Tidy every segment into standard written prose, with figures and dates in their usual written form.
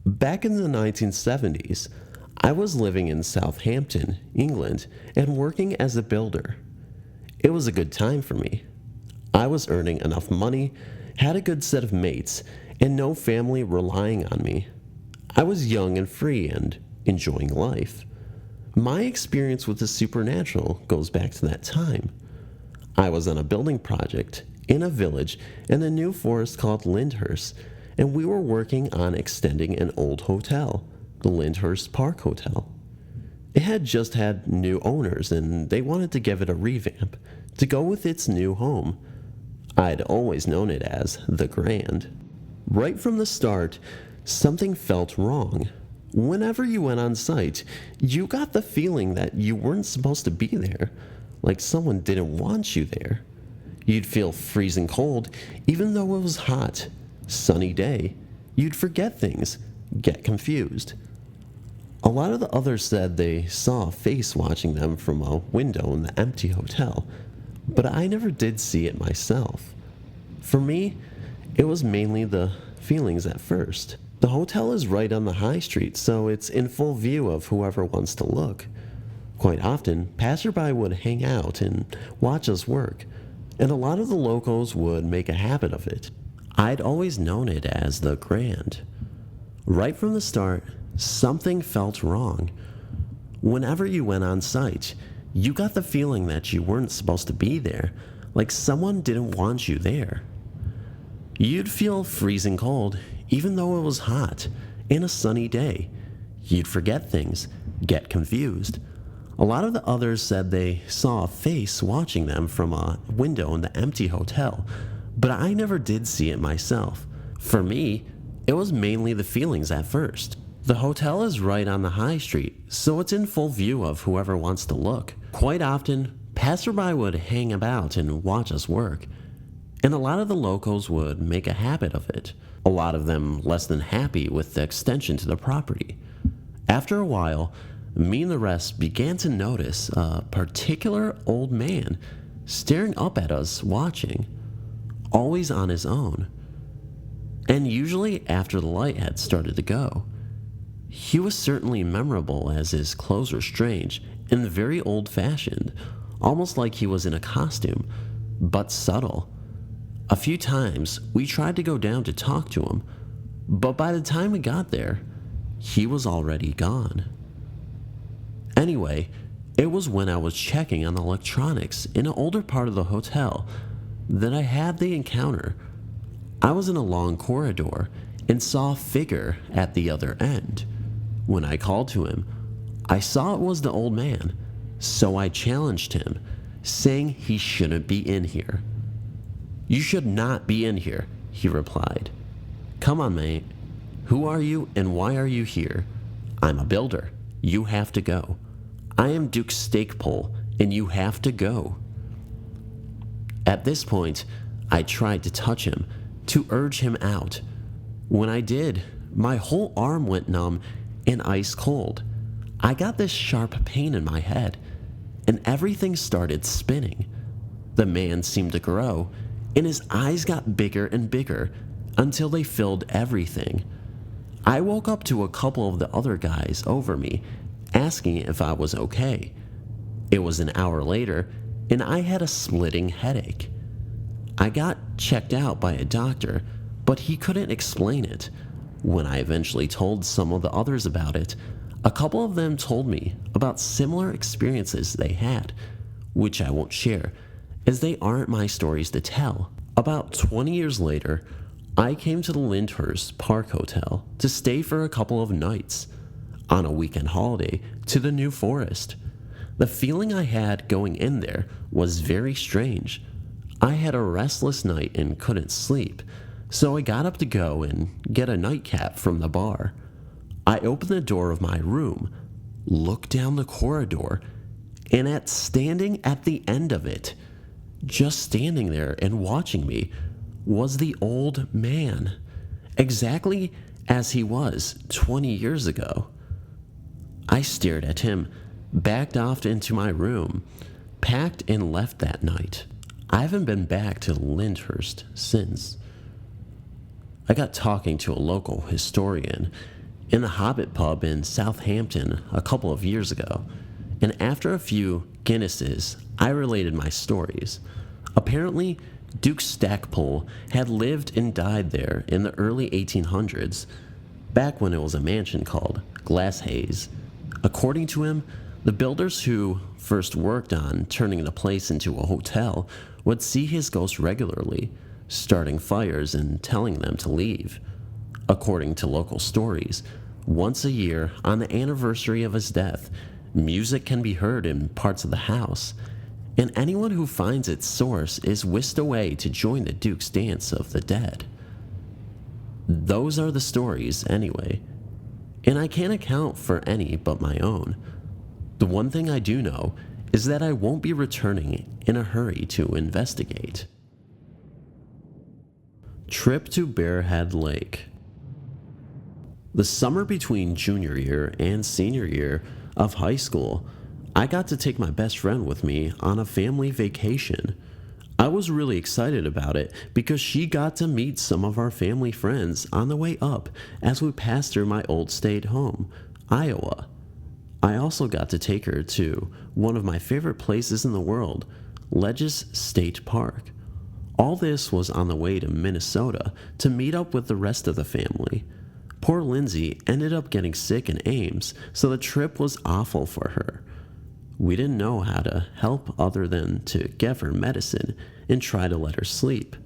Back in the 1970s, I was living in Southampton, England, and working as a builder. It was a good time for me. I was earning enough money, had a good set of mates, and no family relying on me. I was young and free and enjoying life. My experience with the supernatural goes back to that time. I was on a building project in a village in a new forest called Lindhurst, and we were working on extending an old hotel, the Lindhurst Park Hotel. It had just had new owners, and they wanted to give it a revamp to go with its new home. I'd always known it as the Grand. Right from the start, something felt wrong. Whenever you went on site, you got the feeling that you weren't supposed to be there, like someone didn't want you there. You'd feel freezing cold, even though it was hot, sunny day. You'd forget things, get confused. A lot of the others said they saw a face watching them from a window in the empty hotel, but I never did see it myself. For me, it was mainly the feelings at first. The hotel is right on the high street, so it's in full view of whoever wants to look. Quite often, passerby would hang out and watch us work, and a lot of the locals would make a habit of it. I'd always known it as the Grand. Right from the start, something felt wrong. Whenever you went on site, you got the feeling that you weren't supposed to be there, like someone didn't want you there. You'd feel freezing cold, even though it was hot, and a sunny day. You'd forget things, get confused. A lot of the others said they saw a face watching them from a window in the empty hotel, but I never did see it myself. For me, it was mainly the feelings at first. The hotel is right on the high street, so it's in full view of whoever wants to look. Quite often, passerby would hang about and watch us work, and a lot of the locals would make a habit of it, a lot of them less than happy with the extension to the property. After a while, me and the rest began to notice a particular old man staring up at us watching, always on his own. And usually after the light had started to go. He was certainly memorable as his clothes were strange and very old-fashioned, almost like he was in a costume, but subtle. A few times we tried to go down to talk to him, but by the time we got there, he was already gone. Anyway, it was when I was checking on the electronics in an older part of the hotel that I had the encounter. I was in a long corridor and saw a figure at the other end. When I called to him, I saw it was the old man, so I challenged him, saying he shouldn't be in here. "You should not be in here," he replied. "Come on, mate. Who are you and why are you here? I'm a builder. You have to go. I am Duke Stakepole, and you have to go." At this point, I tried to touch him, to urge him out. When I did, my whole arm went numb and ice cold. I got this sharp pain in my head, and everything started spinning. The man seemed to grow, and his eyes got bigger and bigger until they filled everything. I woke up to a couple of the other guys over me asking if I was okay. It was an hour later, and I had a splitting headache. I got checked out by a doctor, but he couldn't explain it. When I eventually told some of the others about it, a couple of them told me about similar experiences they had, which I won't share, as they aren't my stories to tell. About 20 years later, I came to the Lindhurst Park Hotel to stay for a couple of nights, on a weekend holiday to the New Forest. The feeling I had going in there was very strange. I had a restless night and couldn't sleep, so I got up to go and get a nightcap from the bar. I opened the door of my room, looked down the corridor, and standing at the end of it, just standing there and watching me, was the old man, exactly as he was 20 years ago. I stared at him, backed off into my room, packed and left that night. I haven't been back to Lindhurst since. I got talking to a local historian, in the Hobbit pub in Southampton a couple of years ago, and after a few Guinnesses, I related my stories. Apparently, Duke Stackpole had lived and died there in the early 1800s, back when it was a mansion called Glasshaze. According to him, the builders who first worked on turning the place into a hotel would see his ghost regularly, starting fires and telling them to leave. According to local stories, once a year, on the anniversary of his death, music can be heard in parts of the house, and anyone who finds its source is whisked away to join the Duke's Dance of the Dead. Those are the stories, anyway, and I can't account for any but my own. The one thing I do know is that I won't be returning in a hurry to investigate. Trip to Bearhead Lake. The summer between junior year and senior year of high school, I got to take my best friend with me on a family vacation. I was really excited about it because she got to meet some of our family friends on the way up as we passed through my old state home, Iowa. I also got to take her to one of my favorite places in the world, Ledges State Park. All this was on the way to Minnesota to meet up with the rest of the family. Poor Lindsay ended up getting sick in Ames, so the trip was awful for her. We didn't know how to help other than to give her medicine and try to let her sleep.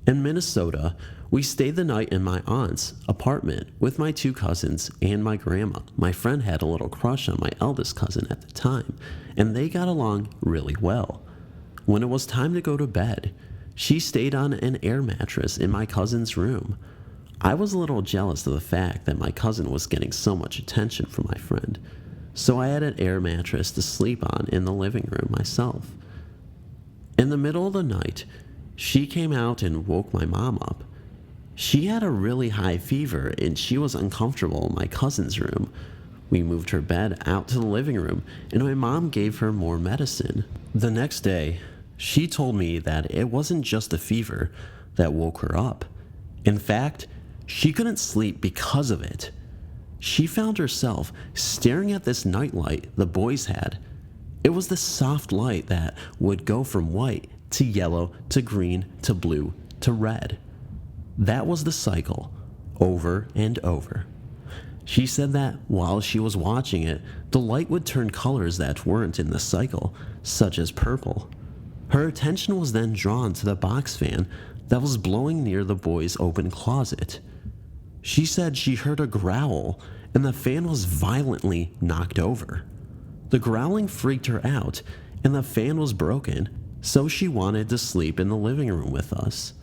In Minnesota, we stayed the night in my aunt's apartment with my two cousins and my grandma. My friend had a little crush on my eldest cousin at the time, and they got along really well. When it was time to go to bed, she stayed on an air mattress in my cousin's room. I was a little jealous of the fact that my cousin was getting so much attention from my friend, so I had an air mattress to sleep on in the living room myself. In the middle of the night, she came out and woke my mom up. She had a really high fever and she was uncomfortable in my cousin's room. We moved her bed out to the living room and my mom gave her more medicine. The next day, she told me that it wasn't just a fever that woke her up. In fact, she couldn't sleep because of it. She found herself staring at this nightlight the boys had. It was the soft light that would go from white to yellow to green to blue to red. That was the cycle, over and over. She said that while she was watching it, the light would turn colors that weren't in the cycle, such as purple. Her attention was then drawn to the box fan that was blowing near the boys' open closet. She said she heard a growl and the fan was violently knocked over. The growling freaked her out and the fan was broken, so she wanted to sleep in the living room with us.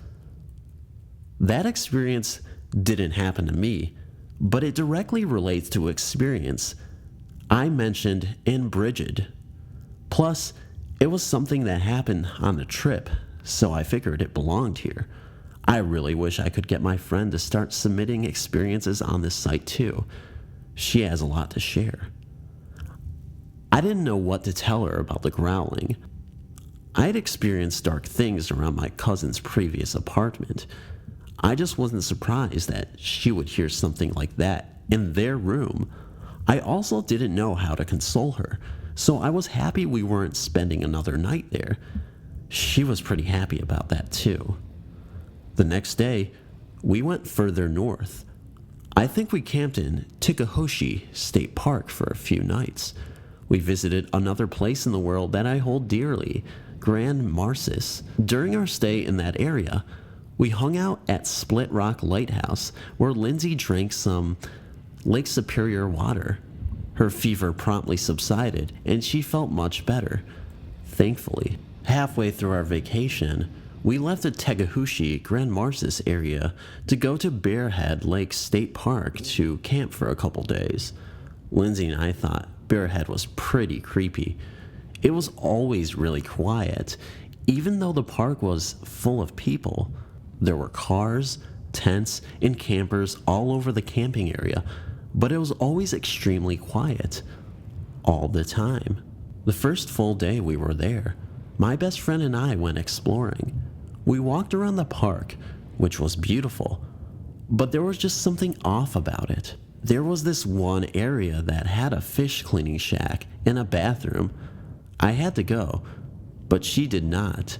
That experience didn't happen to me, but it directly relates to experience I mentioned in Bridget. Plus, it was something that happened on the trip, so I figured it belonged here. I really wish I could get my friend to start submitting experiences on this site too. She has a lot to share. I didn't know what to tell her about the growling. I had experienced dark things around my cousin's previous apartment. I just wasn't surprised that she would hear something like that in their room. I also didn't know how to console her, so I was happy we weren't spending another night there. She was pretty happy about that too. The next day, we went further north. I think we camped in Tikahoshi State Park for a few nights. We visited another place in the world that I hold dearly, Grand Marcis. During our stay in that area, we hung out at Split Rock Lighthouse, where Lindsay drank some Lake Superior water. Her fever promptly subsided, and she felt much better, thankfully. Halfway through our vacation, we left the Tekahushi Grand Marcis area to go to Bearhead Lake State Park to camp for a couple days. Lindsay and I thought Bearhead was pretty creepy. It was always really quiet, even though the park was full of people. There were cars, tents, and campers all over the camping area, but it was always extremely quiet. All the time. The first full day we were there, my best friend and I went exploring. We walked around the park, which was beautiful, but there was just something off about it. there was this one area that had a fish cleaning shack and a bathroom. I had to go, but she did not.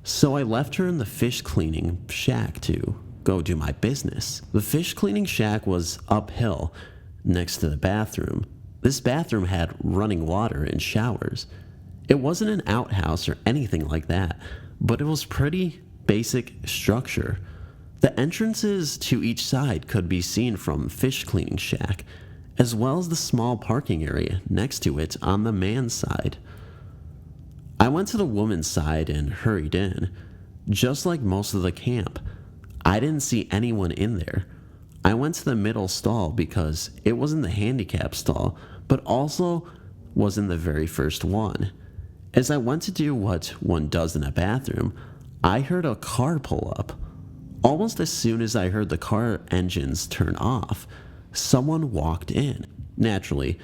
So I left her in the fish cleaning shack to go do my business. The fish cleaning shack was uphill next to the bathroom. This bathroom had running water and showers. It wasn't an outhouse or anything like that, but it was pretty basic structure. The entrances to each side could be seen from fish cleaning shack, as well as the small parking area next to it on the man's side. I went to the woman's side and hurried in. Just like most of the camp, I didn't see anyone in there. I went to the middle stall because it wasn't the handicap stall, but also wasn't the very first one. As I went to do what one does in a bathroom, I heard a car pull up. Almost as soon as I heard the car engines turn off, someone walked in. Naturally,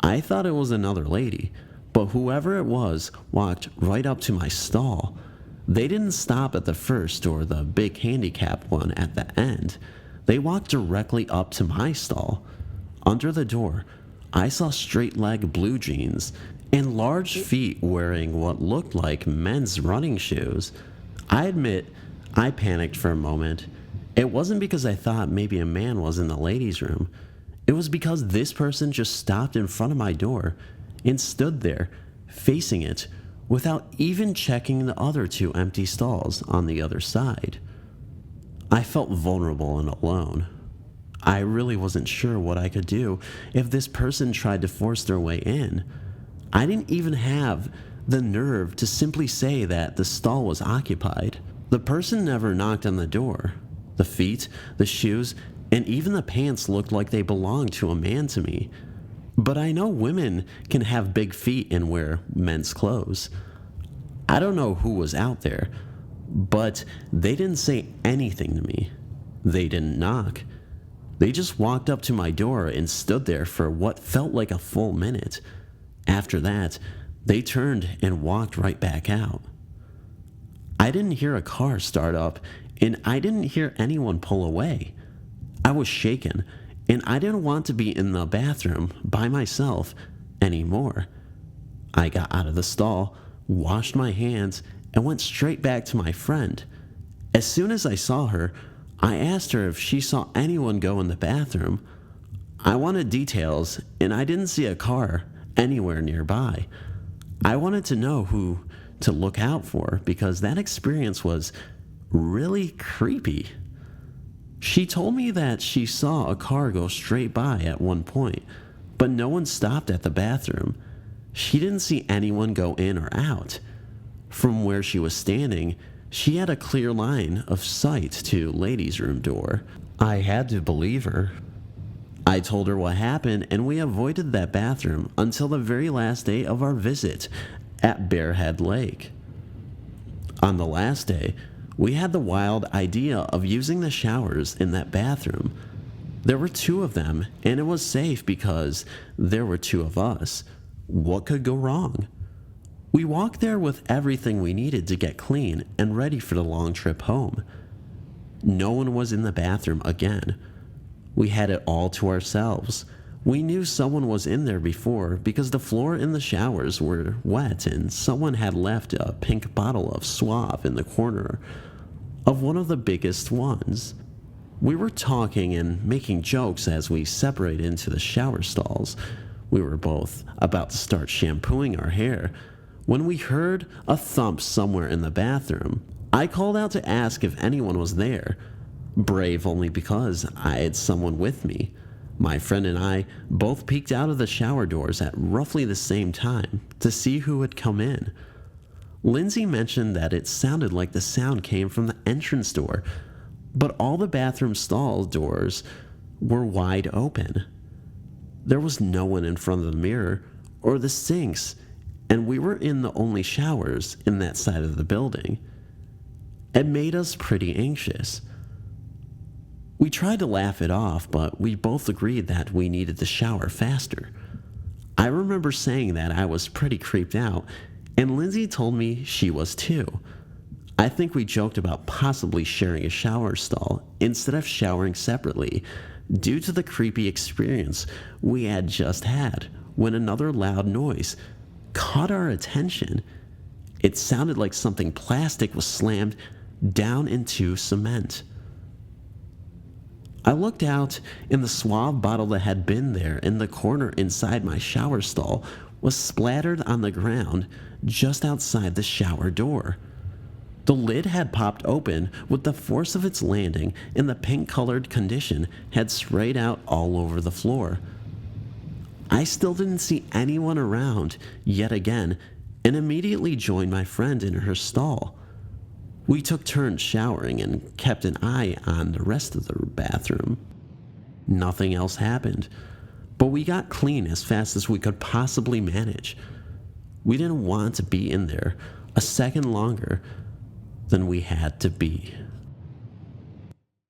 I thought it was another lady, but whoever it was walked right up to my stall. They didn't stop at the first or the big handicap one at the end. They walked directly up to my stall. Under the door, I saw straight-leg blue jeans and large feet wearing what looked like men's running shoes. I admit, I panicked for a moment. It wasn't because I thought maybe a man was in the ladies' room. It was because this person just stopped in front of my door and stood there, facing it, without even checking the other two empty stalls on the other side. I felt vulnerable and alone. I really wasn't sure what I could do if this person tried to force their way in. I didn't even have the nerve to simply say that the stall was occupied. The person never knocked on the door. The feet, the shoes, and even the pants looked like they belonged to a man to me. But I know women can have big feet and wear men's clothes. I don't know who was out there, but they didn't say anything to me. They didn't knock. They just walked up to my door and stood there for what felt like a full minute. After that, they turned and walked right back out. I didn't hear a car start up, and I didn't hear anyone pull away. I was shaken, and I didn't want to be in the bathroom by myself anymore. I got out of the stall, washed my hands, and went straight back to my friend. As soon as I saw her, I asked her if she saw anyone go in the bathroom. I wanted details, and I didn't see a car anywhere nearby. I wanted to know who to look out for because that experience was really creepy. She told me that she saw a car go straight by at one point, but no one stopped at the bathroom. She didn't see anyone go in or out. From where she was standing, she had a clear line of sight to ladies' room door. I had to believe her. I told her what happened, and we avoided that bathroom until the very last day of our visit at Bearhead Lake. On the last day, we had the wild idea of using the showers in that bathroom. There were two of them, and it was safe because there were two of us. What could go wrong? We walked there with everything we needed to get clean and ready for the long trip home. No one was in the bathroom again. We had it all to ourselves. We knew someone was in there before because the floor in the showers were wet and someone had left a pink bottle of Suave in the corner of one of the biggest ones. We were talking and making jokes as we separated into the shower stalls. We were both about to start shampooing our hair when we heard a thump somewhere in the bathroom. I called out to ask if anyone was there. Brave only because I had someone with me. My friend and I both peeked out of the shower doors at roughly the same time to see who had come in. Lindsay mentioned that it sounded like the sound came from the entrance door, but all the bathroom stall doors were wide open. There was no one in front of the mirror or the sinks, and we were in the only showers in that side of the building. It made us pretty anxious. We tried to laugh it off, but we both agreed that we needed to shower faster. I remember saying that I was pretty creeped out, and Lindsay told me she was too. I think we joked about possibly sharing a shower stall instead of showering separately, due to the creepy experience we had just had when another loud noise caught our attention. It sounded like something plastic was slammed down into cement. I looked out, and the Suave bottle that had been there in the corner inside my shower stall was splattered on the ground just outside the shower door. The lid had popped open with the force of its landing, and the pink-colored condition had sprayed out all over the floor. I still didn't see anyone around yet again, and immediately joined my friend in her stall. We took turns showering and kept an eye on the rest of the bathroom. Nothing else happened, but we got clean as fast as we could possibly manage. We didn't want to be in there a second longer than we had to be.